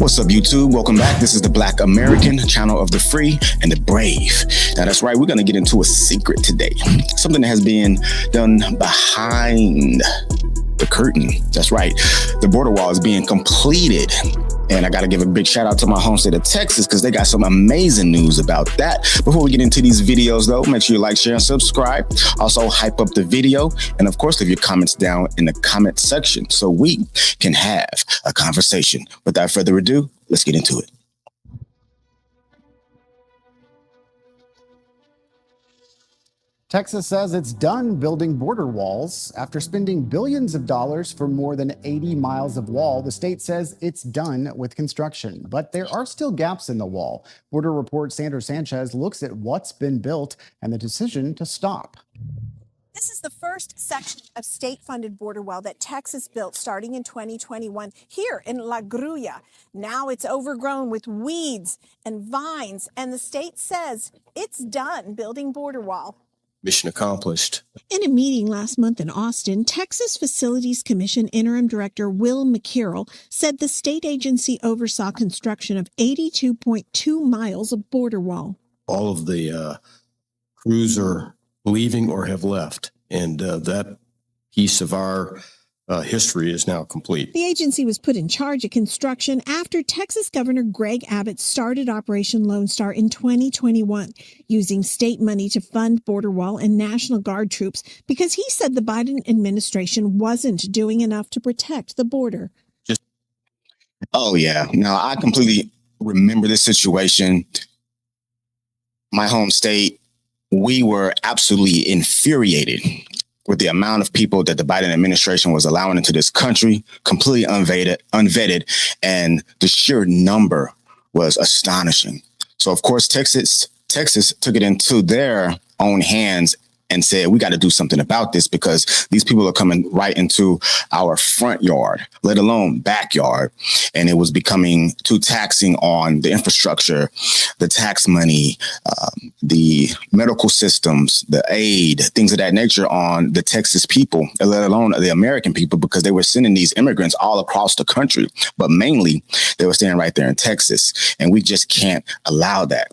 What's up, YouTube? Welcome back. This is the Black American, channel of the free and the brave. Now, that's right. We're going to get into a secret today. Something that has been done behind the curtain. That's right. The border wall is being completed. And I got to give a big shout out to my home state of Texas because they got some amazing news about that. Before we get into these videos, though, make sure you like, share, and subscribe. Also, hype up the video. And of course, leave your comments down in the comment section so we can have a conversation. Without further ado, let's get into it. Texas says it's done building border walls. After spending billions of dollars for more than 80 miles of wall, the state says it's done with construction. But there are still gaps in the wall. Border Report's Sandra Sanchez looks at what's been built and the decision to stop. This is the first section of state-funded border wall that Texas built starting in 2021 here in La Grulla. Now it's overgrown with weeds and vines, and the state says it's done building border wall. Mission accomplished. In a meeting last month in Austin, Texas Facilities Commission Interim Director Will McCarroll said the state agency oversaw construction of 82.2 miles of border wall. All of the crews are leaving or have left, and that piece of our history is now complete. The agency was put in charge of construction after Texas Governor Greg Abbott started Operation Lone Star in 2021, using state money to fund border wall and National Guard troops because he said the Biden administration wasn't doing enough to protect the border. Oh, yeah. Now, I completely remember this situation. My home state, we were absolutely infuriated with the amount of people that the Biden administration was allowing into this country, completely unvetted, and the sheer number was astonishing. So, of course, Texas took it into their own hands and said, we got to do something about this because these people are coming right into our front yard, let alone backyard. And it was becoming too taxing on the infrastructure, the tax money, the medical systems, the aid, things of that nature on the Texas people, let alone the American people, because they were sending these immigrants all across the country. But mainly they were staying right there in Texas. And we just can't allow that.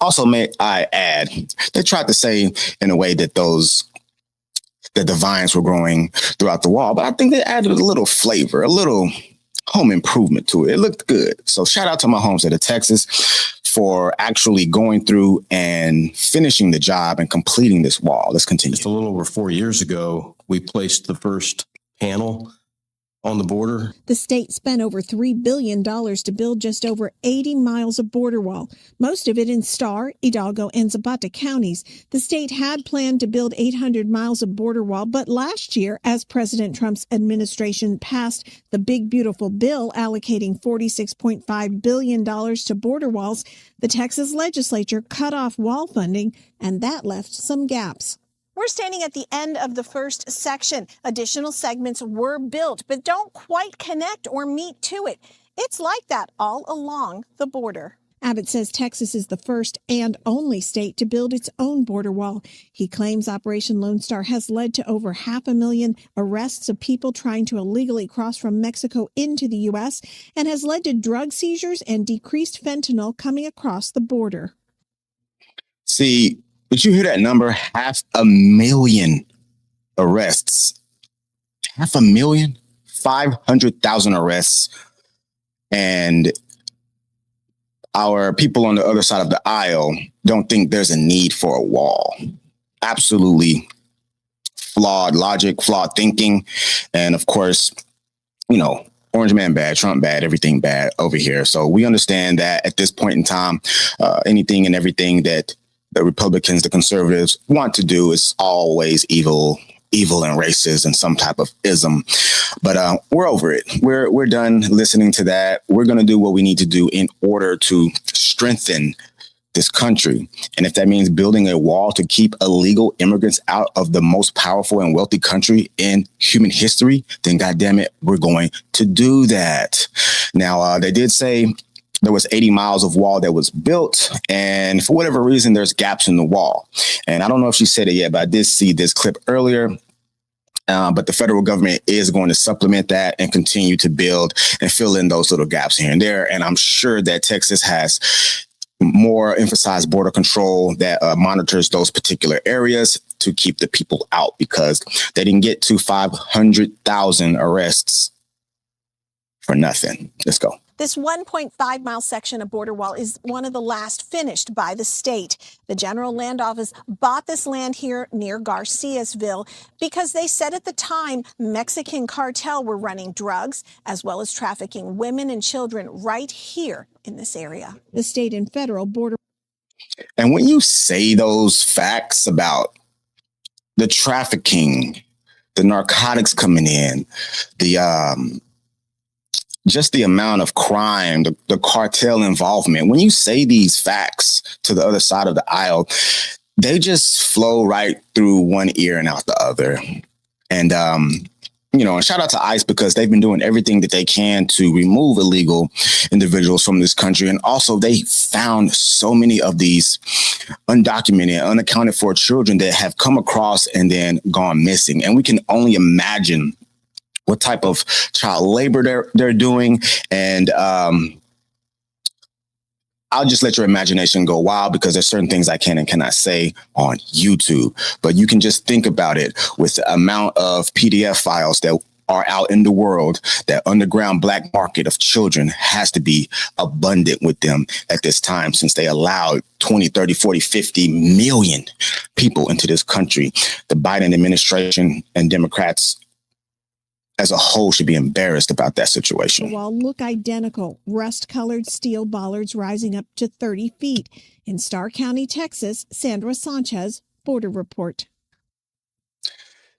Also, may I add, they tried to say in a way that the vines were growing throughout the wall, but I think they added a little flavor, a little home improvement to it. It looked good. So shout out to my home state of Texas for actually going through and finishing the job and completing this wall. Let's continue. Just a little over 4 years ago, we placed the first panel on the border. The state spent over $3 billion to build just over 80 miles of border wall, most of it in Starr, Hidalgo, and Zapata counties. The state had planned to build 800 miles of border wall, but last year, as President Trump's administration passed the Big Beautiful Bill allocating $46.5 billion to border walls, the Texas legislature cut off wall funding, and that left some gaps. We're standing at the end of the first section. Additional segments were built, but don't quite connect or meet to it. It's like that all along the border. Abbott says Texas is the first and only state to build its own border wall. He claims Operation Lone Star has led to over 500,000 arrests of people trying to illegally cross from Mexico into the U.S. and has led to drug seizures and decreased fentanyl coming across the border. See, did you hear that number? 500,000 arrests. 500,000? 500,000 arrests. And our people on the other side of the aisle don't think there's a need for a wall. Absolutely flawed logic, flawed thinking. And of course, you know, Orange man bad, Trump bad, everything bad over here. So we understand that at this point in time, anything and everything that the Republicans, the conservatives want to do is always evil and racist and some type of ism. But we're over it. We're done listening to that. We're going to do what we need to do in order to strengthen this country. And if that means building a wall to keep illegal immigrants out of the most powerful and wealthy country in human history, then goddamn it, we're going to do that. Now, they did say there was 80 miles of wall that was built, and for whatever reason, there's gaps in the wall. And I don't know if she said it yet, but I did see this clip earlier. But the federal government is going to supplement that and continue to build and fill in those little gaps here and there. And I'm sure that Texas has more emphasized border control that monitors those particular areas to keep the people out, because they didn't get to 500,000 arrests for nothing. Let's go. This 1.5-mile section of border wall is one of the last finished by the state. The General Land Office bought this land here near Garciasville because they said at the time Mexican cartel were running drugs as well as trafficking women and children right here in this area. The state and federal border. And when you say those facts about the trafficking, the narcotics coming in, the just the amount of crime, the cartel involvement, when you say these facts to the other side of the aisle, they just flow right through one ear and out the other. And, and shout out to ICE, because they've been doing everything that they can to remove illegal individuals from this country. And also they found so many of these undocumented, unaccounted for children that have come across and then gone missing. And we can only imagine what type of child labor they're doing. And I'll just let your imagination go wild, because there's certain things I can and cannot say on YouTube. But you can just think about it with the amount of PDF files that are out in the world. That underground black market of children has to be abundant with them at this time, since they allowed 20, 30, 40, 50 million people into this country. The Biden administration and Democrats as a whole should be embarrassed about that situation. The wall look identical. Rust-colored steel bollards rising up to 30 feet. In Starr County, Texas, Sandra Sanchez, Border Report.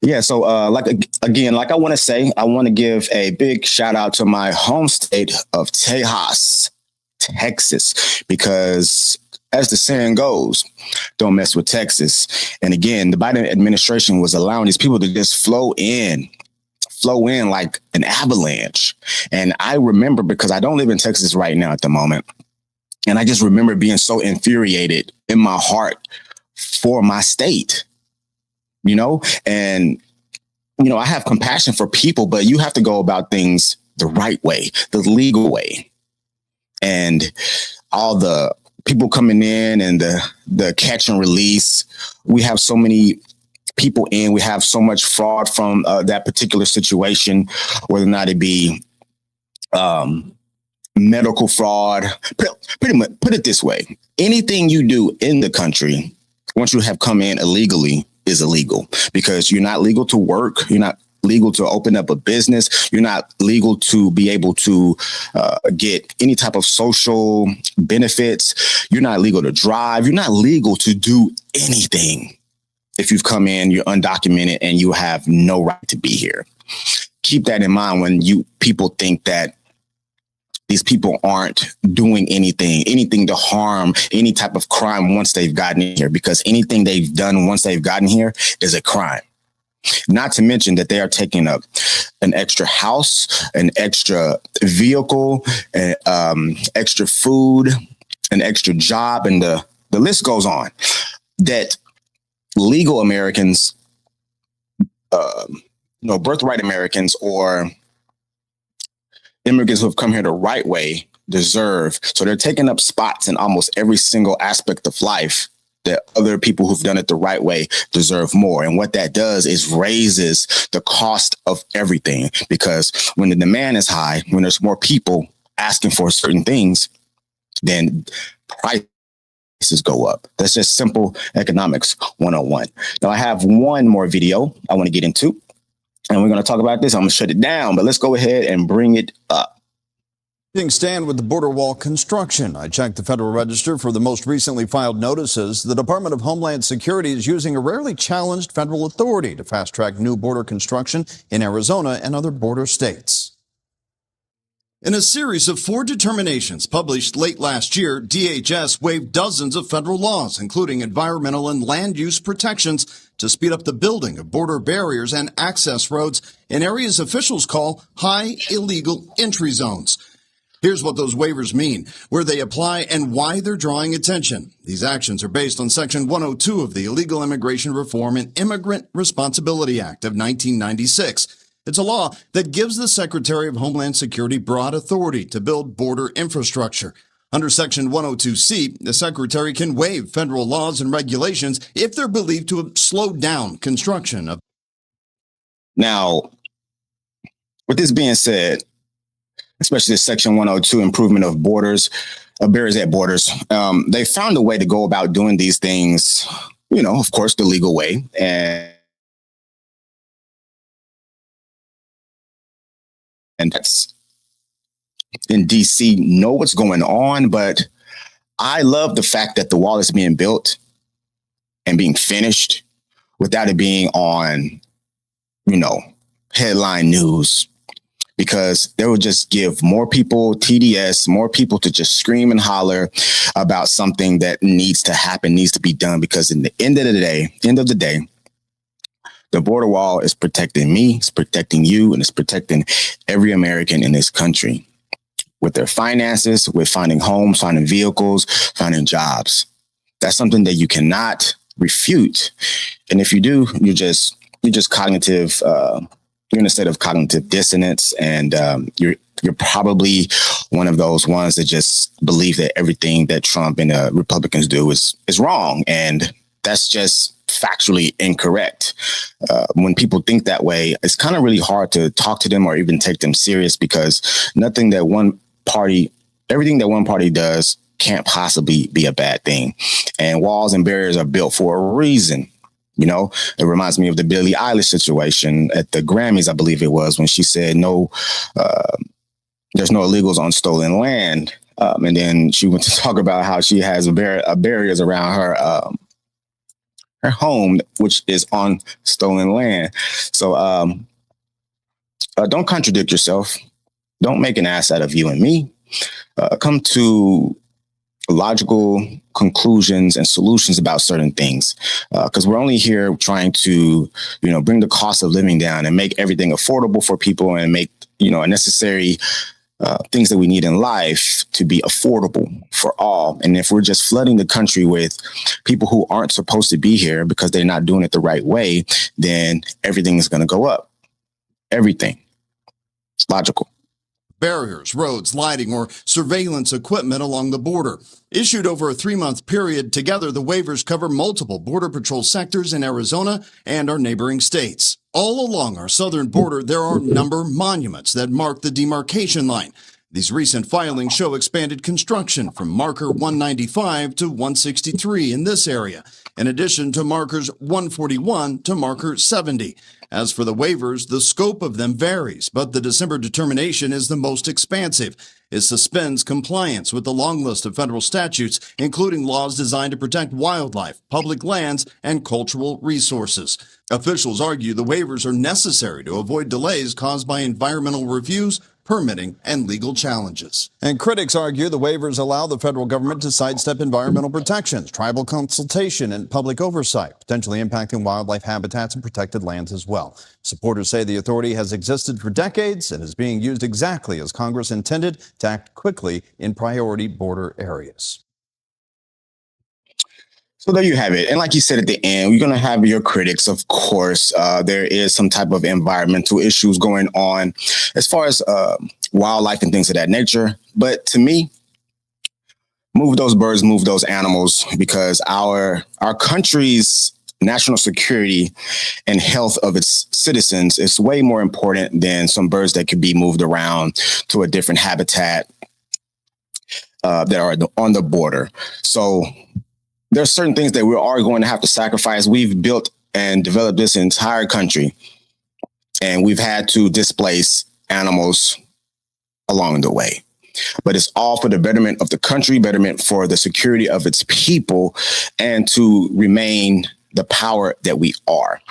Yeah, so like I want to give a big shout out to my home state of Tejas, Texas, because as the saying goes, don't mess with Texas. And again, the Biden administration was allowing these people to just flow in like an avalanche. And I remember, because I don't live in Texas right now at the moment, and I just remember being so infuriated in my heart for my state, and, I have compassion for people, but you have to go about things the right way, the legal way. And all the people coming in and the catch and release, we have so many people in, we have so much fraud from that particular situation, whether or not it be medical fraud. Pretty much, put it this way: anything you do in the country, once you have come in illegally, is illegal, because you're not legal to work. You're not legal to open up a business. You're not legal to be able to get any type of social benefits. You're not legal to drive. You're not legal to do anything. If you've come in, you're undocumented, and you have no right to be here. Keep that in mind when people think that these people aren't doing anything to harm, any type of crime once they've gotten here, because anything they've done once they've gotten here is a crime. Not to mention that they are taking up an extra house, an extra vehicle, extra food, an extra job, and the list goes on. That legal Americans, birthright Americans, or immigrants who have come here the right way deserve. So they're taking up spots in almost every single aspect of life that other people who've done it the right way deserve more. And what that does is raises the cost of everything, because when the demand is high, when there's more people asking for certain things, then prices go up. That's just simple economics 101. Now I have one more video I want to get into, and we're going to talk about this. I'm going to shut it down, but let's go ahead and bring it up. Stand with the border wall construction. I checked the Federal Register for the most recently filed notices. The Department of Homeland Security is using a rarely challenged federal authority to fast track new border construction in Arizona and other border states. In a series of 4 determinations published late last year, DHS waived dozens of federal laws, including environmental and land use protections, to speed up the building of border barriers and access roads in areas officials call high illegal entry zones. Here's what those waivers mean, where they apply, and why they're drawing attention. These actions are based on Section 102 of the Illegal Immigration Reform and Immigrant Responsibility Act of 1996. It's a law that gives the Secretary of Homeland Security broad authority to build border infrastructure. Under Section 102C, the Secretary can waive federal laws and regulations if they're believed to have slowed down construction of. Now, with this being said, especially the Section 102 improvement of borders, barriers at borders, they found a way to go about doing these things, of course, the legal way. And that's in DC, know what's going on. But I love the fact that the wall is being built and being finished without it being on, headline news, because they will just give more people TDS, more people to just scream and holler about something that needs to happen, needs to be done. Because in the end of the day, the border wall is protecting me, it's protecting you, and it's protecting every American in this country with their finances, with finding homes, finding vehicles, finding jobs. That's something that you cannot refute. And if you do, you're just cognitive. You're in a state of cognitive dissonance, and you're probably one of those ones that just believe that everything that Trump and the Republicans do is wrong, and that's just factually incorrect. When people think that way, it's kind of really hard to talk to them or even take them serious, because everything that one party does can't possibly be a bad thing. And walls and barriers are built for a reason. It reminds me of the Billie Eilish situation at the Grammys, I believe it was, when she said, no, there's no illegals on stolen land. And then she went to talk about how she has barriers around her home, which is on stolen land. So don't contradict yourself. Don't make an ass out of you and me. Come to logical conclusions and solutions about certain things, because we're only here trying to, bring the cost of living down and make everything affordable for people, and make, necessary things that we need in life to be affordable for all. And if we're just flooding the country with people who aren't supposed to be here because they're not doing it the right way, then everything is going to go up. Everything. It's logical. Barriers, roads, lighting, or surveillance equipment along the border. Issued over a 3-month period, together the waivers cover multiple Border Patrol sectors in Arizona and our neighboring states. All along our southern border, there are number monuments that mark the demarcation line. These recent filings show expanded construction from marker 195 to 163 in this area, in addition to markers 141 to marker 70. As for the waivers, the scope of them varies, but the December determination is the most expansive. It suspends compliance with the long list of federal statutes, including laws designed to protect wildlife, public lands, and cultural resources. Officials argue the waivers are necessary to avoid delays caused by environmental reviews, permitting, and legal challenges. And critics argue the waivers allow the federal government to sidestep environmental protections, tribal consultation, and public oversight, potentially impacting wildlife habitats and protected lands as well. Supporters say the authority has existed for decades and is being used exactly as Congress intended to act quickly in priority border areas. So there you have it. And like you said at the end, you're going to have your critics, of course. There is some type of environmental issues going on as far as wildlife and things of that nature. But to me, move those birds, move those animals, because our country's national security and health of its citizens is way more important than some birds that could be moved around to a different habitat that are on the border. So there's certain things that we are going to have to sacrifice. We've built and developed this entire country, and we've had to displace animals along the way. But it's all for the betterment of the country, betterment for the security of its people, and to remain the power that we are.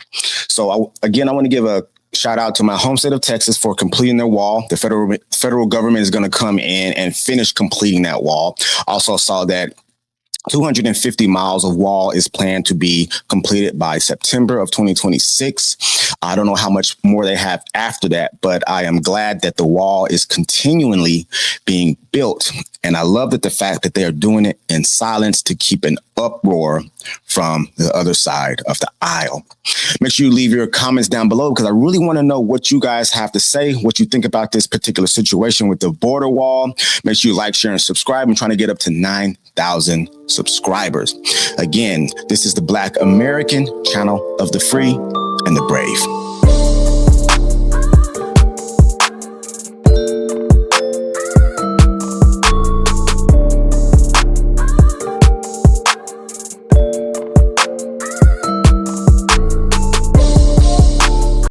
So I want to give a shout out to my home state of Texas for completing their wall. The federal government is going to come in and finish completing that wall. Also saw that 250 miles of wall is planned to be completed by September of 2026. I don't know how much more they have after that, but I am glad that the wall is continually being built. And I love that the fact that they are doing it in silence to keep an uproar from the other side of the aisle. Make sure you leave your comments down below because I really want to know what you guys have to say, what you think about this particular situation with the border wall. Make sure you like, share, and subscribe. I'm trying to get up to 9,000 subscribers. Again, this is the Black American channel of the free and the brave.